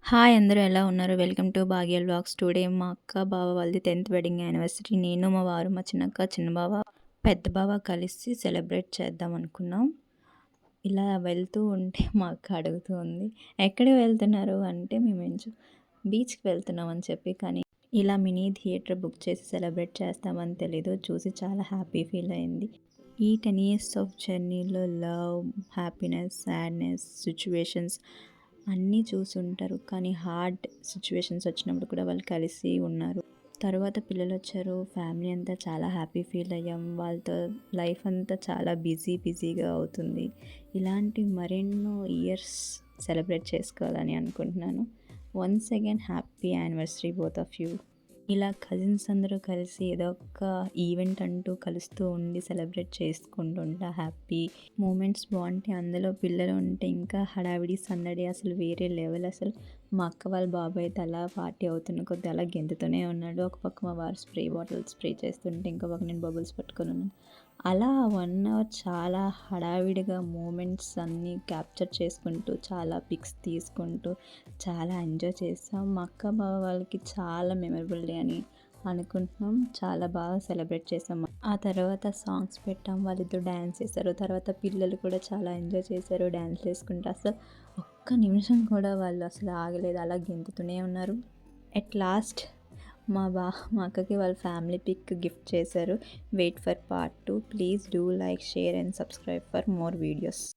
Hi అందరూ ఎలా ఉన్నారు? Welcome to Bhagya vlogs. Today మా అక్క, బావ వాళ్ళది 10th వెడ్డింగ్ యానివర్సరీ. నేను, మా వారు, మా చిన్నక్క, చిన్న బావ, పెద్ద బావ కలిసి సెలబ్రేట్ చేద్దాం అనుకున్నాం. ఇలా వెళ్తూ ఉంటే మా అక్క అడుగుతూ ఉంది, ఎక్కడికి వెళ్తున్నారు అంటే బీచ్‌కి వెళ్తున్నాం అని చెప్పి. కానీ ఇలా మినీ థియేటర్ బుక్ చేసి సెలబ్రేట్ చేస్తామని తెలీదు. చూసి చాలా హ్యాపీ ఫీల్ అయింది. ఈ 10 ఇయర్స్ ఆఫ్ జర్నీలో లవ్, హ్యాపీనెస్, సాడ్‌నెస్, సిట్యుయేషన్స్ అన్నీ చూసుంటారు. కానీ హార్డ్ సిచ్యువేషన్స్ వచ్చినప్పుడు కూడా వాళ్ళు కలిసి ఉన్నారు. తర్వాత పిల్లలొచ్చారు. ఫ్యామిలీ అంతా చాలా హ్యాపీ ఫీల్ అయ్యాం. వాళ్ళతో లైఫ్ అంతా చాలా బిజీగా అవుతుంది. ఇలాంటి మరెన్నో ఇయర్స్ సెలబ్రేట్ చేసుకోవాలని అనుకుంటున్నాను. Once again happy anniversary both of you. ఇలా కజిన్స్ అందరూ కలిసి ఏదో ఒక ఈవెంట్ అంటూ కలుస్తూ ఉండి సెలబ్రేట్ చేసుకుంటుంటా హ్యాపీ మూమెంట్స్ బాగుంటాయి. అందులో పిల్లలు ఉంటే ఇంకా హడావిడి సందడి అసలు వేరే లెవెల్. అసలు మా అక్క వాళ్ళ బాబు అయితే అలా పార్టీ అవుతున్న కొద్దీ అలా గెంతుతూనే ఉన్నాడు. ఒక పక్క మా వారు స్ప్రే బాటిల్ స్ప్రే చేస్తుంటే ఇంకో పక్క నేను బబుల్స్ పట్టుకొని ఉన్నాను. అలా 1 అవర్ చాలా హడావిడిగా మూమెంట్స్ అన్నీ క్యాప్చర్ చేసుకుంటూ చాలా పిక్స్ తీసుకుంటూ చాలా ఎంజాయ్ చేసాం. మా అక్క బావ వాళ్ళకి చాలా మెమరబుల్ డే అని అనుకుంటున్నాం. చాలా బాగా సెలబ్రేట్ చేసాం. ఆ తర్వాత సాంగ్స్ పెట్టాం. వాళ్ళిద్దరు డ్యాన్స్ చేశారు. తర్వాత పిల్లలు కూడా చాలా ఎంజాయ్ చేశారు డ్యాన్స్ చేసుకుంటూ. అసలు ఒక్క నిమిషం కూడా వాళ్ళు అసలు ఆగలేదు. అలా గెంతుతూనే ఉన్నారు. ఎట్ లాస్ట్ మా అక్కకి వాళ్ళ ఫ్యామిలీ పిక్ గిఫ్ట్ చేశారు. Wait for part 2. Please do like, share and subscribe for more videos.